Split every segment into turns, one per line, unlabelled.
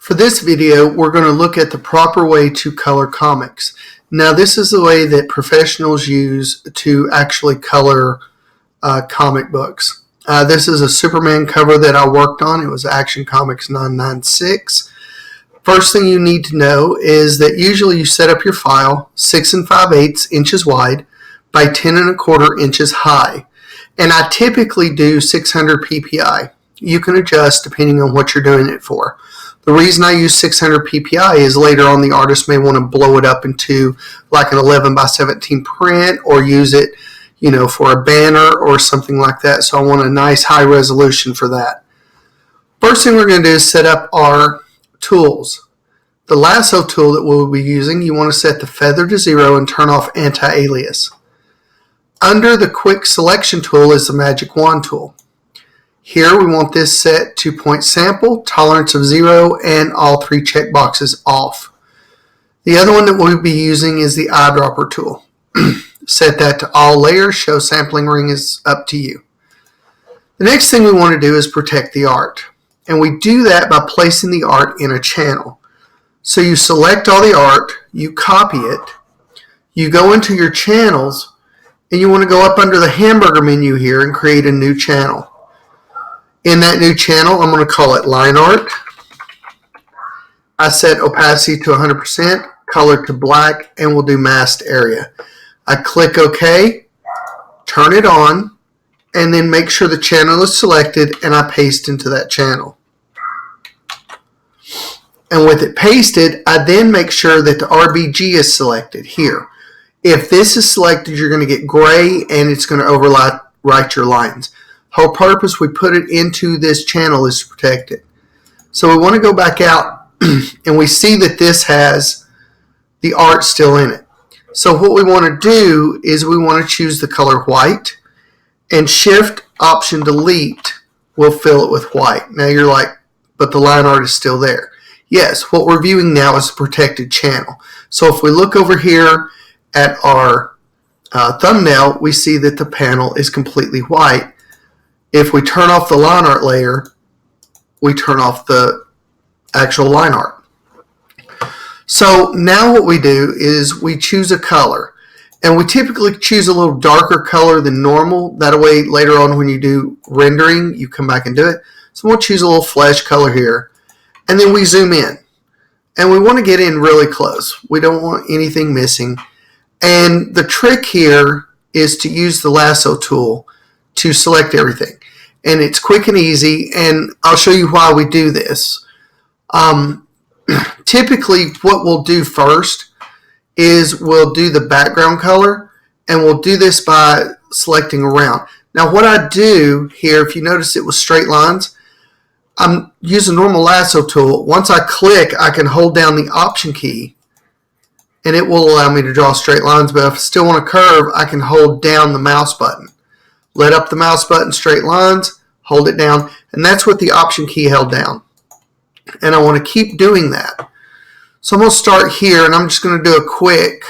For this video, we're going to look at the proper way to color comics. Now, this is the way that professionals use to actually color comic books. This is a Superman cover that I worked on. It was Action Comics 996. First thing you need to know is that usually you set up your file 6 5/8 inches wide by 10 1/4 inches high. And I typically do 600 ppi. You can adjust depending on what you're doing it for. The reason I use 600 ppi is later on the artist may want to blow it up into like an 11 by 17 print or use it, for a banner or something like that. So I want a nice high resolution for that. First thing we're going to do is set up our tools. The lasso tool that we'll be using, you want to set the feather to 0 and turn off anti-alias. Under the quick selection tool is the magic wand tool. Here we want this set to point sample, tolerance of 0, and all 3 check boxes off. The other one that we'll be using is the eyedropper tool. Set that to all layers, show sampling ring is up to you. The next thing we want to do is protect the art. And we do that by placing the art in a channel. So you select all the art, you copy it, you go into your channels, and you want to go up under the hamburger menu here and create a new channel. In that new channel, I'm going to call it line art. I set opacity to 100%, color to black, and we'll do masked area. I click OK, turn it on, and then make sure the channel is selected, and I paste into that channel. And with it pasted, I then make sure that the RBG is selected here. If this is selected, you're going to get gray, and it's going to overwrite your lines. Whole purpose we put it into this channel is to protect it. So we want to go back out and we see that this has the art still in it. So what we want to do is we want to choose the color white, and Shift Option Delete will fill it with white. Now you're like, but the line art is still there. Yes, what we're viewing now is a protected channel. So if we look over here at our thumbnail, we see that the panel is completely white. If we turn off the line art layer, we turn off the actual line art. So now what we do is we choose a color. And we typically choose a little darker color than normal. That way later on when you do rendering, you come back and do it. So we'll choose a little flesh color here. And then we zoom in. And we want to get in really close. We don't want anything missing. And the trick here is to use the lasso tool to select everything. And it's quick and easy, and I'll show you why we do this. Typically, what we'll do first is we'll do the background color, and we'll do this by selecting around. Now, what I do here, if you notice it was straight lines, I'm using normal lasso tool. Once I click, I can hold down the Option key, and it will allow me to draw straight lines, but if I still want to curve, I can hold down the mouse button. Let up the mouse button, straight lines, hold it down, and that's with the Option key held down. And I want to keep doing that. So I'm going to start here, and I'm just going to do a quick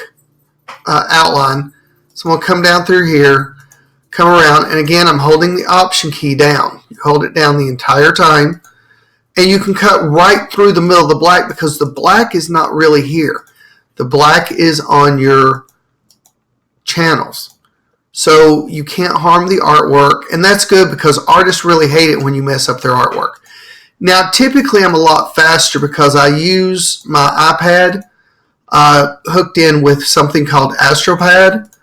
outline. So I'm going to come down through here, come around, and again, I'm holding the Option key down. You hold it down the entire time, and you can cut right through the middle of the black because the black is not really here. The black is on your channels. So you can't harm the artwork, and that's good because artists really hate it when you mess up their artwork. Now, typically I'm a lot faster because I use my iPad hooked in with something called AstroPad,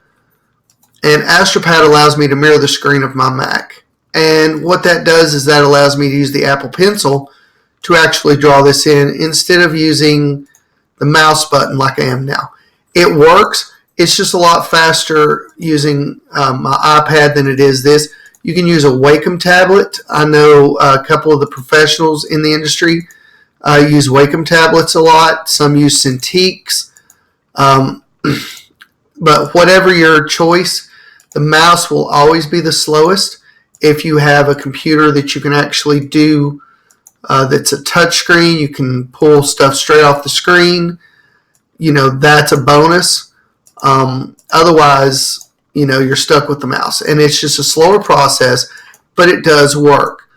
and AstroPad allows me to mirror the screen of my Mac. And what that does is that allows me to use the Apple Pencil to actually draw this in instead of using the mouse button like I am now. It works. It's just a lot faster using my iPad than it is this. You can use a Wacom tablet. I know a couple of the professionals in the industry use Wacom tablets a lot. Some use Cintiqs. But whatever your choice, the mouse will always be the slowest. If you have a computer that you can actually do that's a touch screen, you can pull stuff straight off the screen. That's a bonus. Otherwise, you're stuck with the mouse, and it's just a slower process, but it does work.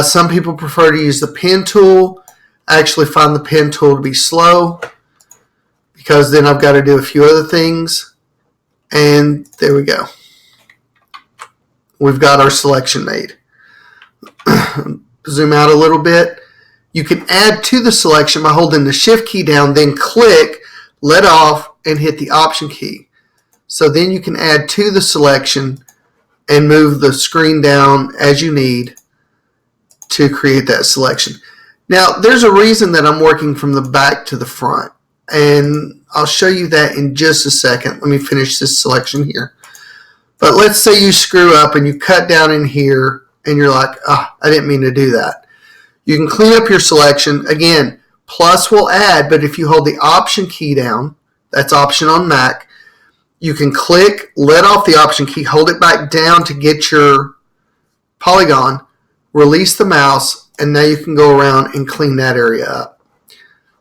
Some people prefer to use the pen tool. I actually find the pen tool to be slow because then I've got to do a few other things. And there we go. We've got our selection made. Zoom out a little bit. You can add to the selection by holding the Shift key down, then click, let off, and hit the Option key. So then you can add to the selection and move the screen down as you need to create that selection. Now, there's a reason that I'm working from the back to the front, and I'll show you that in just a second. Let me finish this selection here. But let's say you screw up and you cut down in here and you're like, I didn't mean to do that. You can clean up your selection. Again, plus will add, but if you hold the Option key down, that's Option on Mac, you can click, let off the Option key, hold it back down to get your polygon, release the mouse, and now you can go around and clean that area up.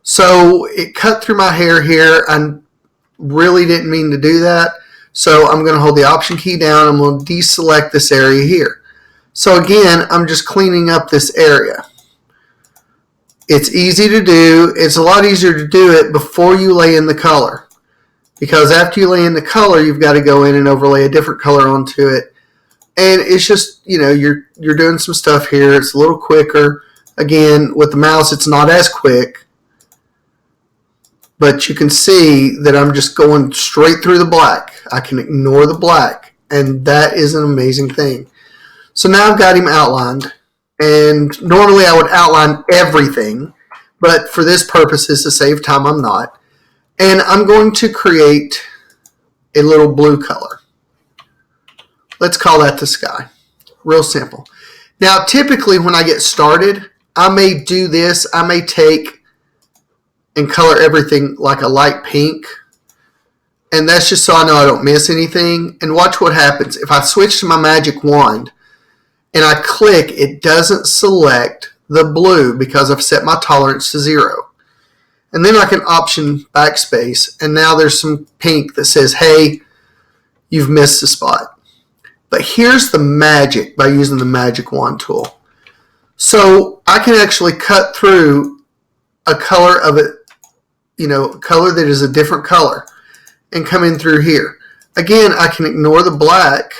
So it cut through my hair here. I really didn't mean to do that. So I'm going to hold the Option key down. I'm going to deselect this area here. So again, I'm just cleaning up this area. It's easy to do. It's a lot easier to do it before you lay in the color, because after you lay in the color, you've got to go in and overlay a different color onto it. And it's just, you're doing some stuff here. It's a little quicker. Again, with the mouse, it's not as quick. But you can see that I'm just going straight through the black. I can ignore the black, and that is an amazing thing. So now I've got him outlined, and normally I would outline everything, but for this purposes, to save time, I'm not. And I'm going to create a little blue color. Let's call that the sky. Real simple. Now, typically when I get started, I may do this. I may take and color everything like a light pink. And that's just so I know I don't miss anything. And watch what happens. If I switch to my magic wand and I click, it doesn't select the blue because I've set my tolerance to 0. And then I can Option backspace, and now there's some pink that says, hey, you've missed the spot. But here's the magic by using the magic wand tool. So I can actually cut through a color of it, a color that is a different color, and come in through here. Again, I can ignore the black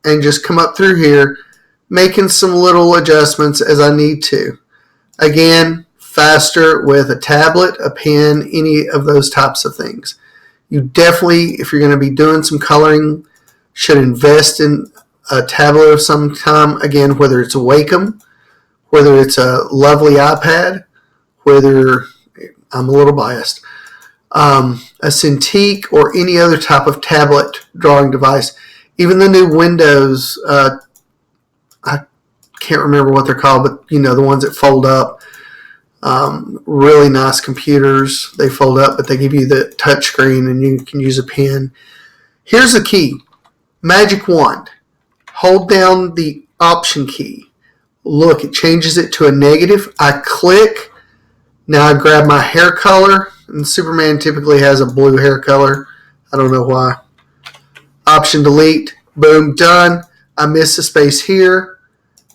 and just come up through here, making some little adjustments as I need to. Again, faster with a tablet, a pen, any of those types of things. You definitely, if you're going to be doing some coloring, should invest in a tablet of some kind. Again, whether it's a Wacom, whether it's a lovely iPad, whether, I'm a little biased, a Cintiq, or any other type of tablet drawing device. Even the new Windows, I can't remember what they're called, but the ones that fold up. Really nice computers. They fold up, but they give you the touch screen and you can use a pen. Here's the key. Magic wand. Hold down the Option key. Look, it changes it to a negative. I click. Now I grab my hair color, and Superman typically has a blue hair color. I don't know why. Option delete. Boom, done. I missed a space here.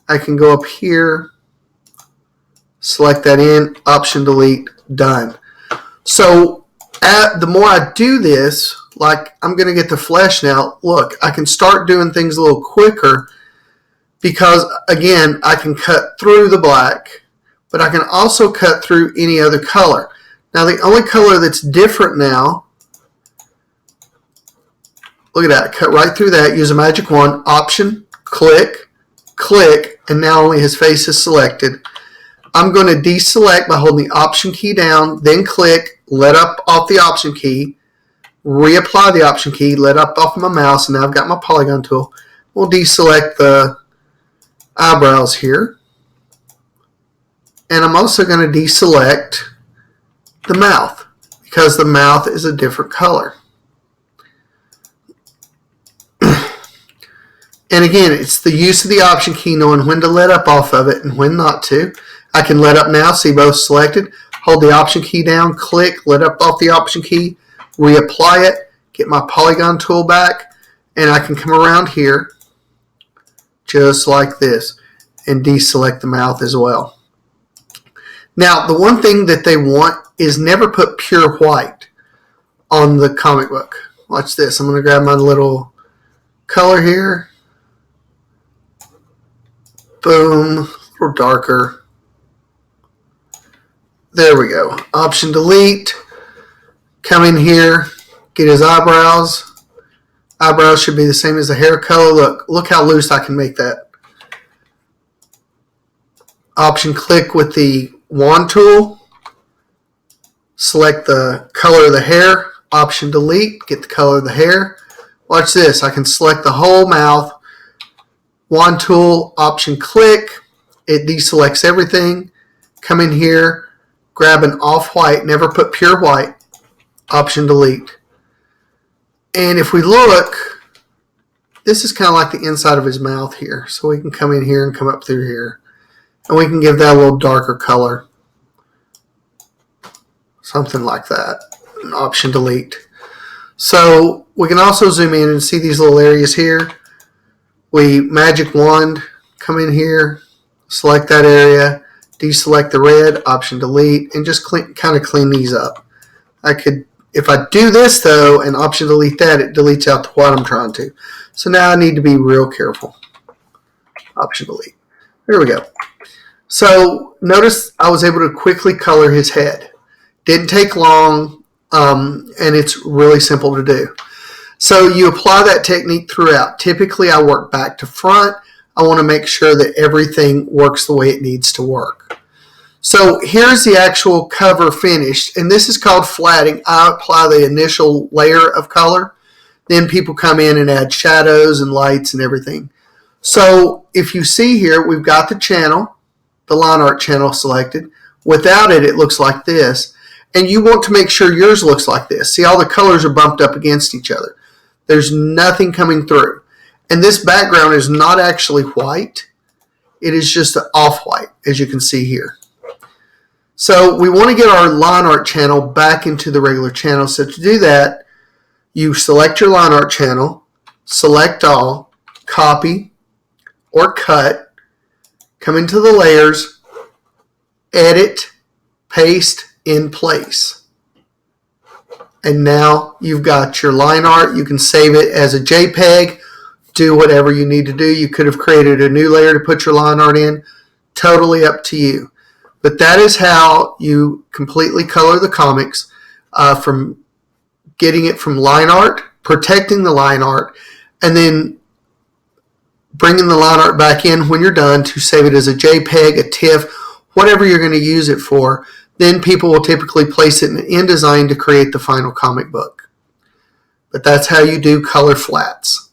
I can go up here, select that in, Option delete, done. So the more I do this, like I'm going to get the flesh now, look, I can start doing things a little quicker because, again, I can cut through the black, but I can also cut through any other color. Now, the only color that's different now, look at that, cut right through that, use a magic wand, Option, click, click, and now only his face is selected. I'm going to deselect by holding the Option key down, then click, let up off the Option key, reapply the Option key, let up off my mouse, and now I've got my polygon tool. We'll deselect the eyebrows here. And I'm also going to deselect the mouth because the mouth is a different color. And again, it's the use of the Option key, knowing when to let up off of it and when not to. I can let up now, see both selected. Hold the Option key down, click, let up off the Option key, reapply it, get my polygon tool back, and I can come around here just like this and deselect the mouth as well. Now, the one thing that they want is never put pure white on the comic book. Watch this. I'm going to grab my little color here. Boom. A little darker. There we go. Option delete. Come in here. Get his eyebrows. Eyebrows should be the same as the hair color. Look how loose I can make that. Option click with the wand tool. Select the color of the hair. Option delete. Get the color of the hair. Watch this. I can select the whole mouth. Wand tool. Option click. It deselects everything. Come in here. Grab an off-white. Never put pure white. Option delete. And if we look, this is kind of like the inside of his mouth here. So we can come in here and come up through here. And we can give that a little darker color. Something like that. And option delete. So we can also zoom in and see these little areas here. We magic wand, come in here, select that area, deselect the red, option delete, and just kind of clean these up. If I do this though, and option delete that, it deletes out the white I'm trying to. So now I need to be real careful. Option delete. There we go. So notice I was able to quickly color his head. Didn't take long, and it's really simple to do. So you apply that technique throughout. Typically I work back to front. I want to make sure that everything works the way it needs to work. So here's the actual cover finished, and this is called flatting. I apply the initial layer of color, then people come in and add shadows and lights and everything. So if you see here, we've got the channel, the line art channel selected. Without it, it looks like this, and you want to make sure yours looks like this. See, all the colors are bumped up against each other. There's nothing coming through. And this background is not actually white. It is just an off-white, as you can see here. So we want to get our line art channel back into the regular channel. So to do that, you select your line art channel, select all, copy or cut, come into the layers, edit, paste, in place. And now you've got your line art. You can save it as a JPEG, do whatever you need to do. You could have created a new layer to put your line art in. Totally up to you. But that is how you completely color the comics, from getting it from line art, protecting the line art, and then bringing the line art back in when you're done to save it as a JPEG, a TIFF, whatever you're going to use it for. Then people will typically place it in InDesign to create the final comic book. But that's how you do color flats.